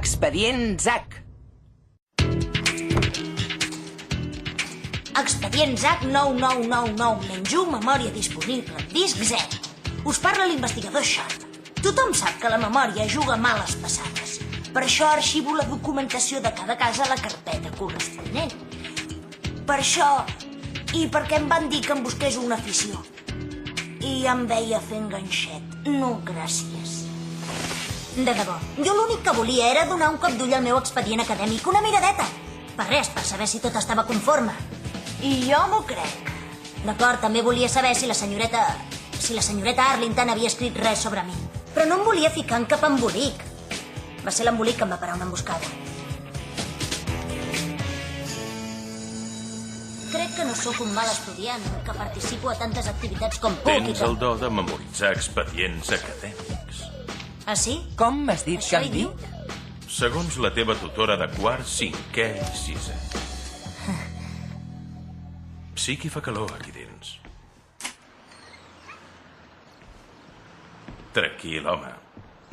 Expedient Zack. Expedient Zack 9999-1, memòria disponible, disc 0. Us parla l'investigador Sharp. Tothom sap que la memòria juga males passades. Per això arxivo la documentació de cada cas a la carpeta corresponent. Per això, i perquè em van dir que em busqués una afició. I em veia fent ganxet. No, gràcies. De debò, jo l'únic que volia era donar un cop d'ull al meu expedient acadèmic, una miradeta. Per res, per saber si tot estava conforme. I jo m'ho crec. D'acord, també volia saber si la senyoreta Arlington havia escrit res sobre mi. Però no em volia ficar en cap embolic. Va ser l'embolic que em va parar una emboscada. Crec que no sóc un mal estudiant, que participo a tantes activitats com puc i Tens el do de memoritzar expedients acadèmics. Ah, sí? Com m'has dit que Això em hi diu? dic? Segons la teva tutora de quart, cinquè i sisè. Sí que fa calor aquí dins. Tranquil, home.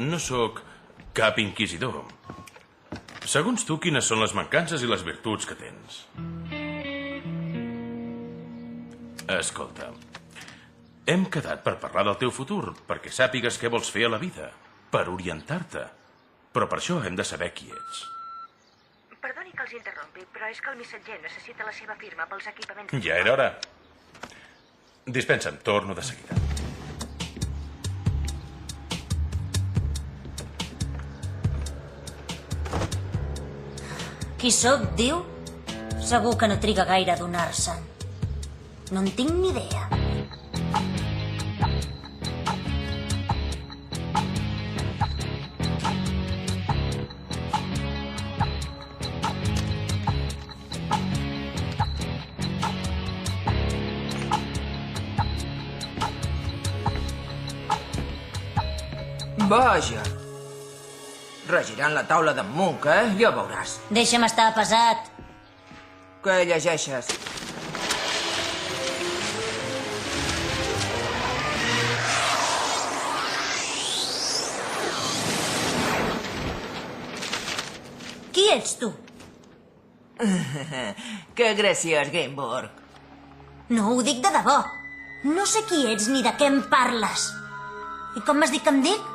No sóc cap inquisidor. Segons tu, quines són les mancances i les virtuts que tens? Escolta, hem quedat per parlar del teu futur, perquè sàpigues què vols fer a la vida, per orientar-te. Però per això hem de saber qui ets. Perdoni que els interrompi, però és que el missatger necessita la seva firma pels equipaments... Ja era hora. Dispensa'm, torno de seguida. Qui sóc, diu? Segur que no triga gaire a donar-se'n. No en tinc ni idea. Vaja. Regirant la taula d'en Munch, Ja veuràs. Deixa'm estar pesat. Què llegeixes? Qui ets, tu? Que graciós, Gameborg. No, ho dic de debò. No sé qui ets ni de què em parles. I com m'has dit que em dic?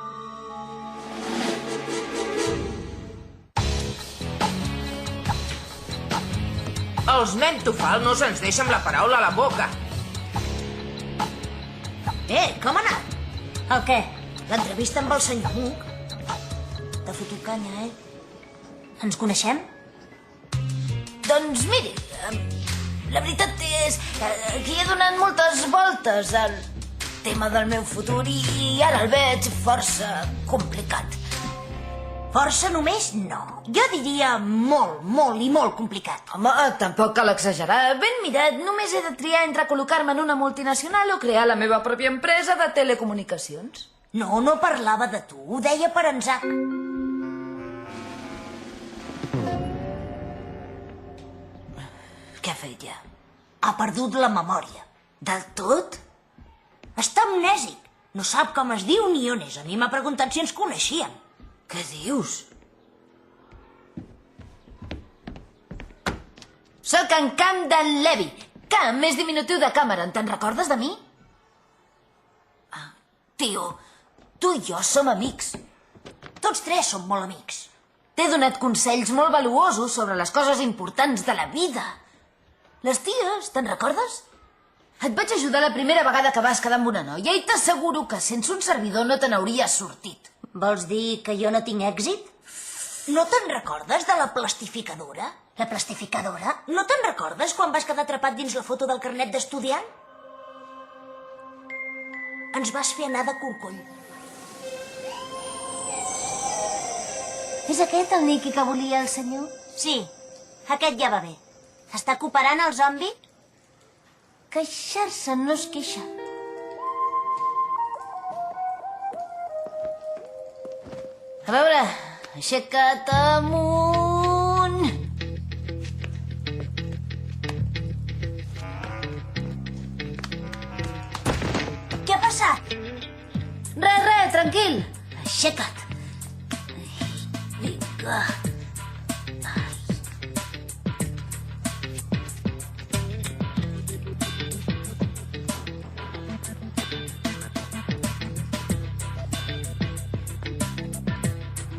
Els Mentofal no se'ns deixa amb la paraula a la boca. Com ha anat? El què? L'entrevista amb el senyor Munch? T'ha fotut canya, Ens coneixem? Doncs miri, la veritat és que he donat moltes voltes al tema del meu futur i ara el veig força complicat. Força només no. Jo diria molt, molt i molt complicat. Home, tampoc cal exagerar. Ben mirat, només he de triar entre col·locar-me en una multinacional o crear la meva pròpia empresa de telecomunicacions. No, no parlava de tu. Ho deia per en Zack. Què ha fet ja? Ha perdut la memòria. Del tot? Està amnèsic. No sap com es diu ni on és. A mi m'ha preguntat si ens coneixíem. Què dius? Soc en Camden Levy, Cam és diminutiu de Cameron. Te'n recordes de mi? Tio, tu i jo som amics. Tots tres som molt amics. T'he donat consells molt valuosos sobre les coses importants de la vida. Les ties, te'n recordes? Et vaig ajudar la primera vegada que vas quedar amb una noia i t'asseguro que sense un servidor no te n'hauries sortit. Vols dir que jo no tinc èxit? No te'n recordes de la plastificadora? La plastificadora? No te'n recordes quan vas quedar atrapat dins la foto del carnet d'estudiant? Ens vas fer anar de corcoll. És aquest el Nicky que volia el senyor? Sí, aquest ja va bé. Està cooperant el zombi? Queixar-se no es queixa. A veure, aixeca't amunt. Què ha passat? Res, tranquil. Aixeca't. Vinga.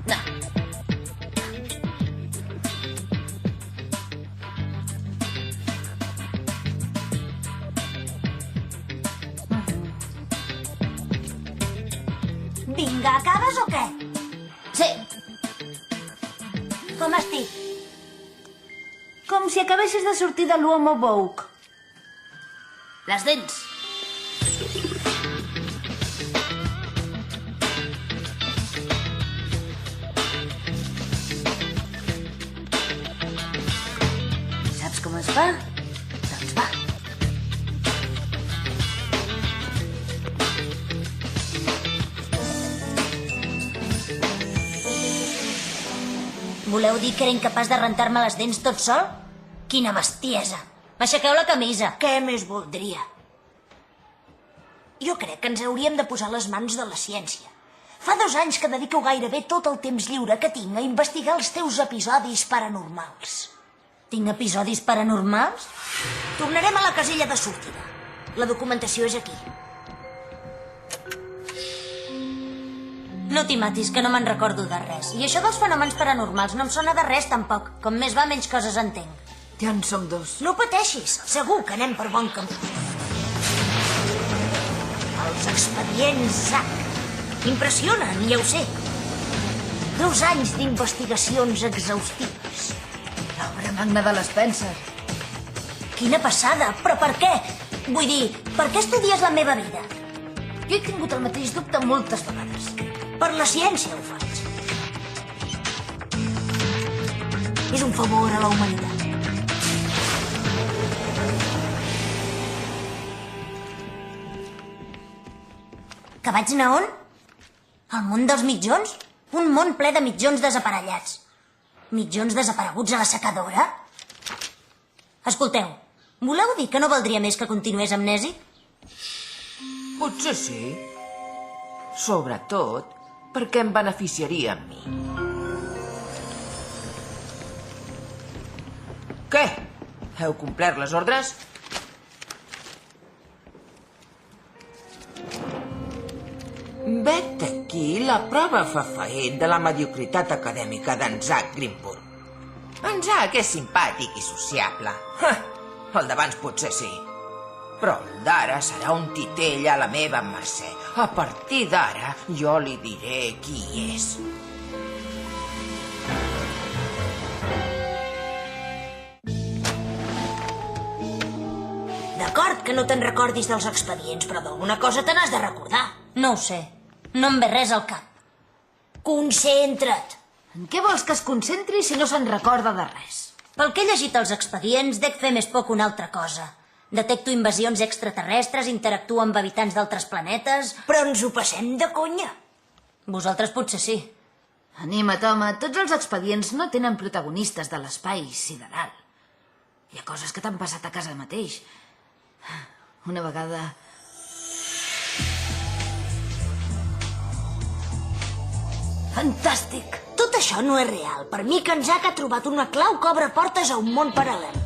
No. Vinga, acabes o què? Sí, Com estic? com si acabessis de sortir de l'Uomo Vogue. Les dents. Saps com es fa? Doncs va. Voleu dir que era incapaç de rentar-me les dents tot sol? Quina bestiesa! Aixequeu la camisa. Què més voldria? Jo crec que ens hauríem de posar les mans de la ciència. Fa 2 anys que dedico gairebé tot el temps lliure que tinc a investigar els teus episodis paranormals. Tinc episodis paranormals? Tornarem a la casella de sortida. La documentació és aquí. No t'hi matis, que no me'n recordo de res. I això dels fenòmens paranormals no em sona de res, tampoc. Com més va, menys coses entenc. Ja en som 2. No pateixis, segur que anem per bon camí. Els expedients Zack. Impressionen, ja ho sé. 2 anys d'investigacions exhaustives. L'obra magna de l'Spencer. Quina passada, però per què? Vull dir, per què estudies la meva vida? Jo he tingut el mateix dubte moltes vegades. Per la ciència ho faig. És un favor a la humanitat. Que vaig anar on? Al món dels mitjons? Un món ple de mitjons desaparellats. Mitjons desapareguts a l'assecadora? Escolteu, voleu dir que no valdria més que continués amnèsic? Potser sí. Sobretot perquè em beneficiaria a mi. Què? Heu complert les ordres? Vet aquí la prova fefaent de la mediocritat acadèmica d'en Zack Greenwood. En Zack és simpàtic i sociable. El d'abans potser sí. Però el d'ara serà un titell a la meva mercè. A partir d'ara jo li diré qui és. D'acord que no te'n recordis dels expedients, però d'alguna cosa te n'has de recordar. No ho sé. No em ve res al cap. Concentra't. En què vols que es concentri si no se'n recorda de res? Pel que he llegit els expedients, dec fer més poc una altra cosa. Detecto invasions extraterrestres, interactuo amb habitants d'altres planetes... Però ens ho passem de conya. Vosaltres potser sí. Anima't, home, tots els expedients no tenen protagonistes de l'espai sideral. Hi ha coses que t'han passat a casa mateix. Una vegada... Fantàstic! Tot això no és real. Per mi que en Zack ha trobat una clau que obre portes a un món paral·lel.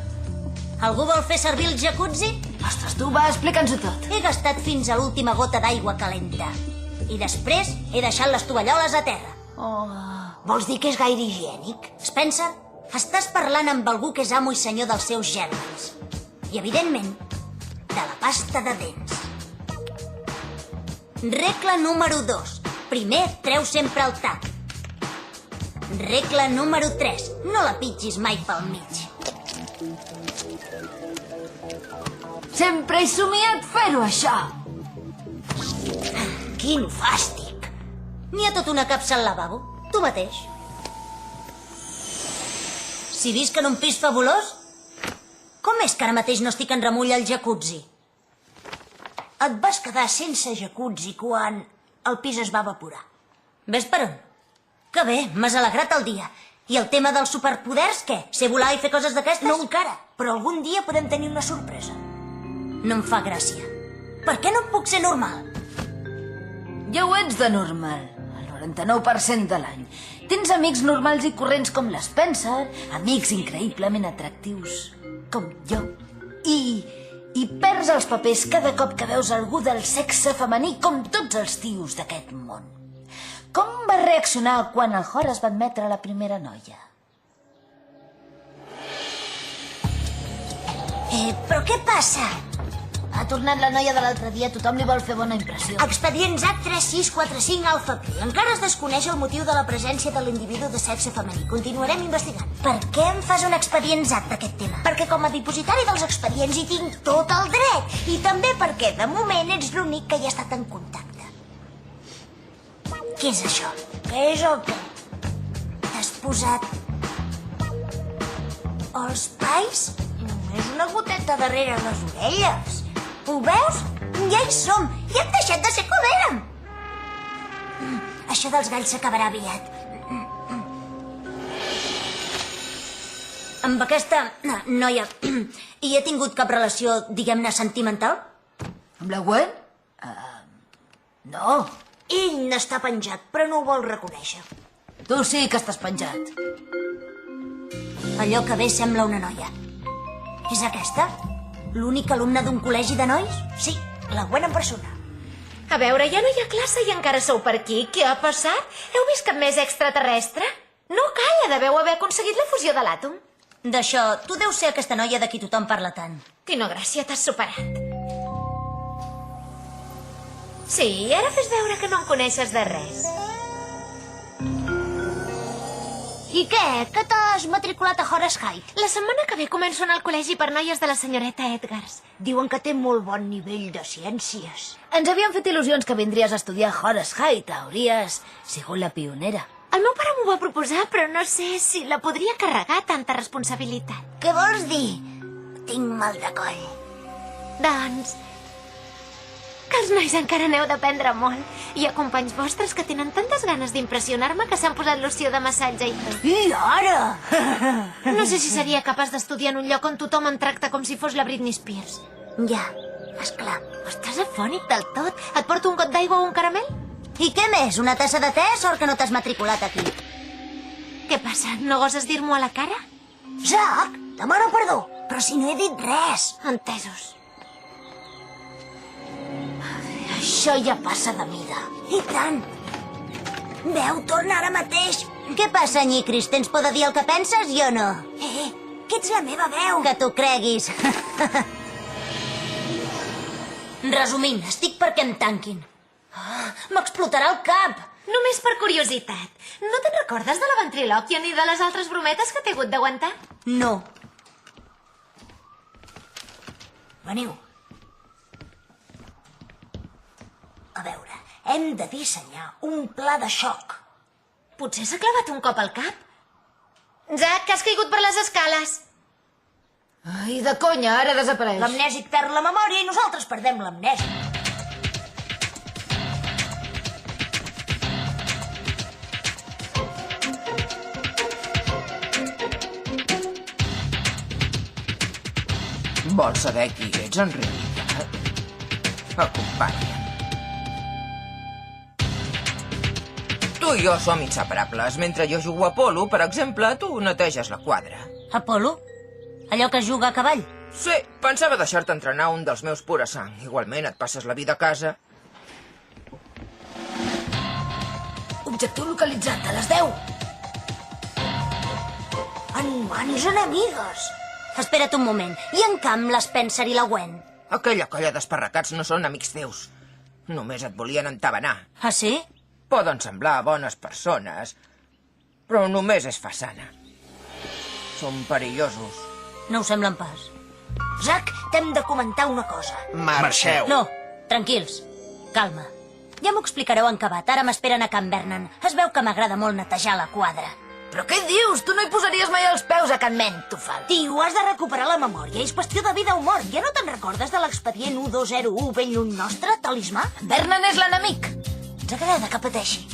Algú vol fer servir el jacuzzi? Ostres, tu, va, explica'ns-ho tot. He gastat fins a l'última gota d'aigua calenta. I després he deixat les tovalloles a terra. Oh... Vols dir que és gaire higiènic? Spencer, estàs parlant amb algú que és amo i senyor dels seus gèneres. I, evidentment, de la pasta de dents. Regla número 2. Primer, treu sempre el tap. Regla número 3. No la pitgis mai pel mig. Sempre he somiat fer-ho, això. Quin fàstic. N'hi ha tota una capsa al lavabo. Tu mateix. Si visc en un pis fabulós, com és que ara mateix no estic en remull al jacuzzi? Et vas quedar sense jacuzzi quan el pis es va evaporar. Ves per on? Que bé, m'has alegrat el dia. I el tema dels superpoders, què? Sé volar i fer coses d'aquestes? No encara, però algun dia podem tenir una sorpresa. No em fa gràcia. Per què no puc ser normal? Ja ho ets de normal, el 99% de l'any. Tens amics normals i corrents com l'Spencer, amics increïblement atractius com jo, i perds els papers cada cop que veus algú del sexe femení com tots els tios d'aquest món. Com va reaccionar quan el Horace va admetre la primera noia? Però què passa? Ha tornat la noia de l'altre dia, tothom li vol fer bona impressió. Expedient ZAC 3645 Alfa P. Encara es desconeix el motiu de la presència de l'individu de sexe femení. Continuarem investigant. Per què em fas un expedient ZAC d'aquest tema? Perquè com a dipositari dels expedients hi tinc tot el dret. I també perquè, de moment, ets l'únic que hi ha estat en contacte. Què és això? Què és el que? T'has posat... els pais? Només una goteta darrere les orelles. Ho veus? Ja hi som! Ja hem deixat de ser com érem! Això dels galls s'acabarà aviat. Amb aquesta noia hi he tingut cap relació, diguem-ne, sentimental? Amb la Gwen? No. Ell n'està penjat, però no ho vol reconèixer. Tu sí que estàs penjat. Allò que bé sembla una noia. És aquesta? L'únic alumne d'un col·legi de nois? Sí, la Gwen en persona. A veure, ja no hi ha classe i encara sou per aquí. Què ha passat? Heu vist cap més extraterrestre? No, calla, deveu haver aconseguit la fusió de l'àtom. D'això, tu deus ser aquesta noia de qui tothom parla tant. Quina gràcia, t'has superat. Sí, ara fes veure que no en coneixes de res. I què? Que t'has matriculat a Horace High? La setmana que ve començo en el col·legi per noies de la senyoreta Edgars. Diuen que té molt bon nivell de ciències. Ens havien fet il·lusions que vindries a estudiar a Horace High. Hauries sigut la pionera. El meu pare m'ho va proposar, però no sé si la podria carregar tanta responsabilitat. Què vols dir? Tinc mal de coll. Doncs... que els nois encara n'heu d'aprendre molt. Hi ha companys vostres que tenen tantes ganes d'impressionar-me que s'han posat loció de massatge i tot. I ara? No sé si seria capaç d'estudiar en un lloc on tothom em tracta com si fos la Britney Spears. Ja, esclar. Estàs afònic del tot. Et porto un got d'aigua o un caramel? I què més? Una tassa de te? Sort que no t'has matriculat aquí. Què passa? No goses dir-m'ho a la cara? Zac, demana perdó, però si no he dit res. Entesos. Això ja passa de mida. I tant. Veu, torna ara mateix. Què passa, Nyicris? Tens por de dir el que penses, jo no? Que ets la meva veu. Que t'ho creguis. Resumint, estic perquè em tanquin. M'explotarà el cap. Només per curiositat. No te'n recordes de la ventrilòquia ni de les altres brometes que t'he hagut d'aguantar? No. Veniu. A veure, hem de dissenyar un pla de xoc. Potser s'ha clavat un cop al cap? Zac, que has caigut per les escales. Ai, de conya, ara desapareix. L'amnèsic perd la memòria i nosaltres perdem l'amnèsia. Vols saber qui ets, en realitat? Acompanya'm. Tu i jo som inseparables. Mentre jo jugo a polo, per exemple, tu neteges la quadra. Apolo? Allò que juga a cavall? Sí, pensava deixar-te entrenar un dels meus pura sang. Igualment, et passes la vida a casa. Objectiu localitzat, a les 10. En mans enemigues. Espera't un moment. I en camp, l'Spencer i la Gwen? Aquella colla d'esparracats no són amics teus. Només et volien entabanar. Ah, sí? Poden semblar bones persones, però només és façana. Són perillosos. No ho semblen pas. Zac, t'hem de comentar una cosa. Marxeu. No, tranquils. Calma. Ja m'ho explicareu en acabat. Ara m'esperen a Can Vernon. Es veu que m'agrada molt netejar la quadra. Però què dius? Tu no hi posaries mai els peus a Can Mentofal. Tio, has de recuperar la memòria. És qüestió de vida o mort. Ja no te'n recordes de l'expedient 1201 ben lluny nostre, talismà? Vernon és l'enemic. Ens agrada que pateixi.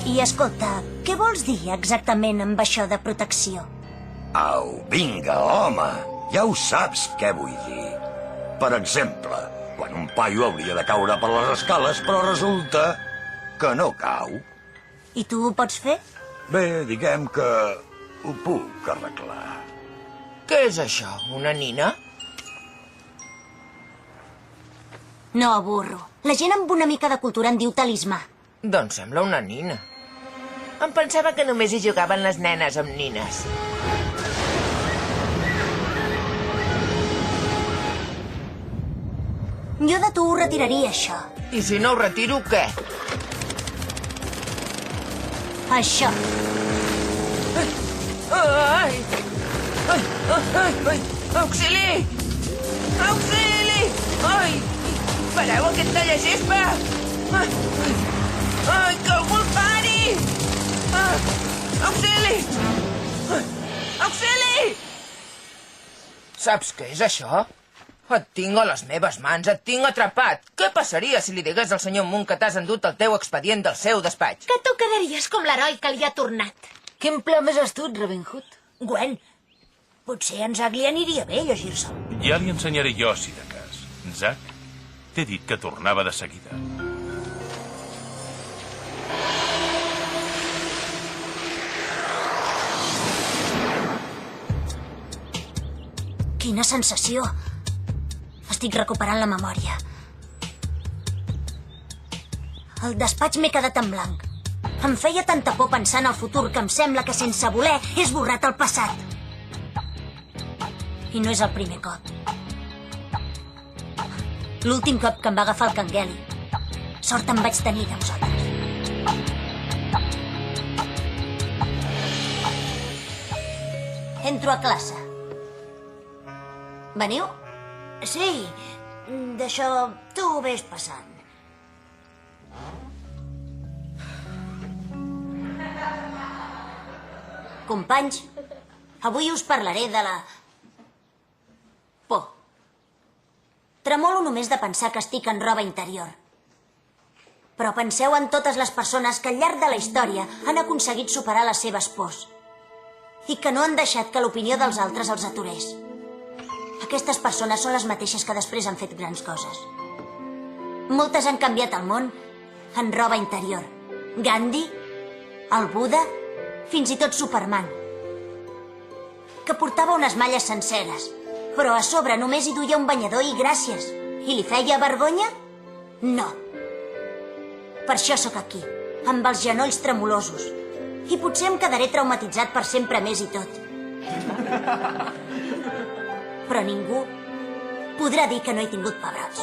I escolta, què vols dir exactament amb això de protecció? Au, vinga, home. Ja ho saps què vull dir. Per exemple, quan un paio hauria de caure per les escales, però resulta que no cau. I tu ho pots fer? Bé, diguem que ho puc arreglar. Què és això, una nina? No, burro. La gent amb una mica de cultura en diu talismà. Doncs sembla una nina. Em pensava que només hi jugaven les nenes amb nines. Jo de tu ho retiraria, això. I si no ho retiro, què? Això. Ai! Ai! Ai! Ai! Auxili! Auxili! Ai! Pareu aquest tallagespa! Ai! Ai! Ai! Que algú el pari! Ah! Auxili! Ai! Auxili! Saps què és això? Et tinc a les meves mans, et tinc atrapat. Què passaria si li digués al senyor Moon que t'has endut el teu expedient del seu despatx? Que tu quedaries com l'heroi que li ha tornat. Quin pla més astut, Robin Hood. Gwen, potser a en Zack li aniria bé llegir-se'l. Ja li ensenyaré jo, si de cas. Zack, t'he dit que tornava de seguida. Quina sensació. Estic recuperant la memòria. Al despatx m'he quedat en blanc. Em feia tanta por pensar en el futur que em sembla que sense voler he esborrat el passat. I no és el primer cop. L'últim cop que em va agafar el cangueli. Sort en vaig tenir, de vosaltres. Entro a classe. Veniu? Sí, d'això tu ho ves passant. Companys, avui us parlaré de la por. Tremolo només de pensar que estic en roba interior. Però penseu en totes les persones que al llarg de la història han aconseguit superar les seves pors i que no han deixat que l'opinió dels altres els aturés. Aquestes persones són les mateixes que després han fet grans coses. Moltes han canviat el món en roba interior. Gandhi, el Buda, fins i tot Superman, que portava unes malles senceres, però a sobre només hi duia un banyador i gràcies. I li feia vergonya? No. Per això sóc aquí, amb els genolls tremolosos. I potser em quedaré traumatitzat per sempre més i tot. Però ningú podrà dir que no he tingut pebrots.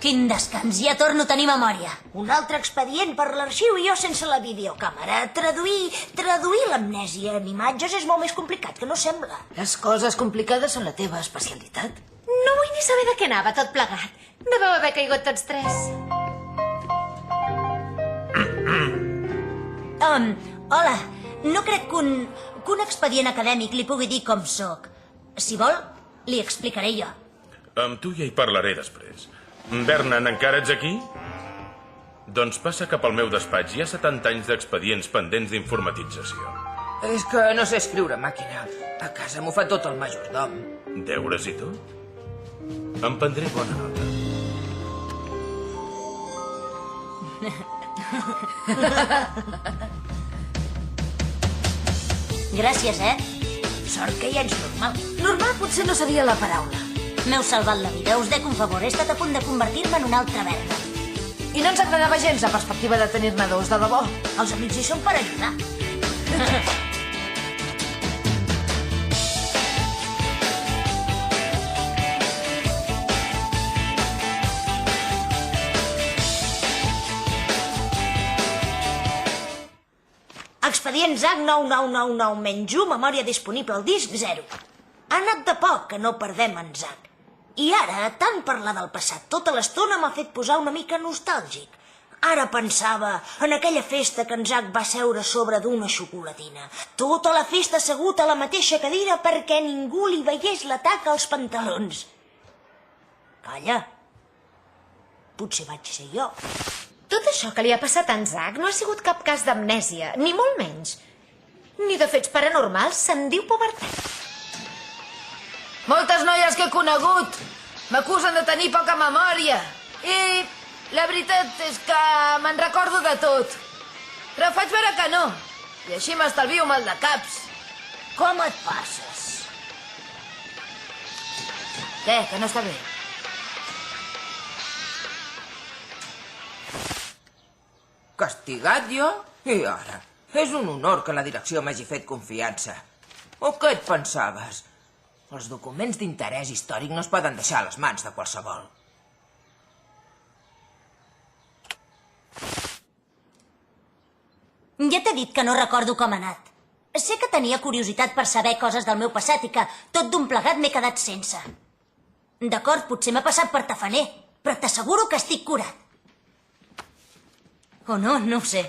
Quin descans, ja torno a tenir memòria. Un altre expedient per l'arxiu i jo sense la videocàmera. Traduir l'amnèsia en imatges és molt més complicat que no sembla. Les coses complicades són la teva especialitat. No vull ni saber de què anava tot plegat. Deveu haver caigut tots tres. Hola, no crec que un expedient acadèmic li pugui dir com sóc. Si vol, li explicaré jo. Amb tu ja hi parlaré després. Bernan, encara ets aquí? Doncs passa cap al meu despatx. Hi ha 70 anys d'expedients pendents d'informatització. És que no sé escriure màquina. A casa m'ho fa tot el majordom. Deures i tot? Em prendré bona nota. Gràcies, Sort que ja ets normal. Normal potser no seria la paraula. M'heu salvat la vida, us dec un favor. He estat a punt de convertir-me en una altra verda. I no ens agradava gens la perspectiva de tenir-ne dos, de debò. Els amics hi són per ajudar. Expedient Zack 9999-1, memòria disponible al disc 0. Ha anat de poc que no perdem en Zack. I ara, tant parlar del passat tota l'estona m'ha fet posar una mica nostàlgic. Ara pensava en aquella festa que en Zack va seure sobre d'una xocolatina. Tota la festa assegut a la mateixa cadira perquè ningú li veiés la taca als pantalons. Calla. Potser vaig ser jo. Tot això que li ha passat a en Zack no ha sigut cap cas d'amnèsia, ni molt menys. ni de fets paranormals, se'n diu pubertat. Moltes noies que he conegut m'acusen de tenir poca memòria. I la veritat és que me'n recordo de tot. Però faig veure que no. I així m'estalvio mal de caps. Com et passes? Què, que no està bé? Castigat jo? I ara? És un honor que la direcció m'hagi fet confiança. O què et pensaves? Els documents d'interès històric no es poden deixar a les mans de qualsevol. Ja t'he dit que no recordo com ha anat. Sé que tenia curiositat per saber coses del meu passat i que tot d'un plegat m'he quedat sense. D'acord, potser m'ha passat per tafaner, però t'asseguro que estic curat. O no, no ho sé.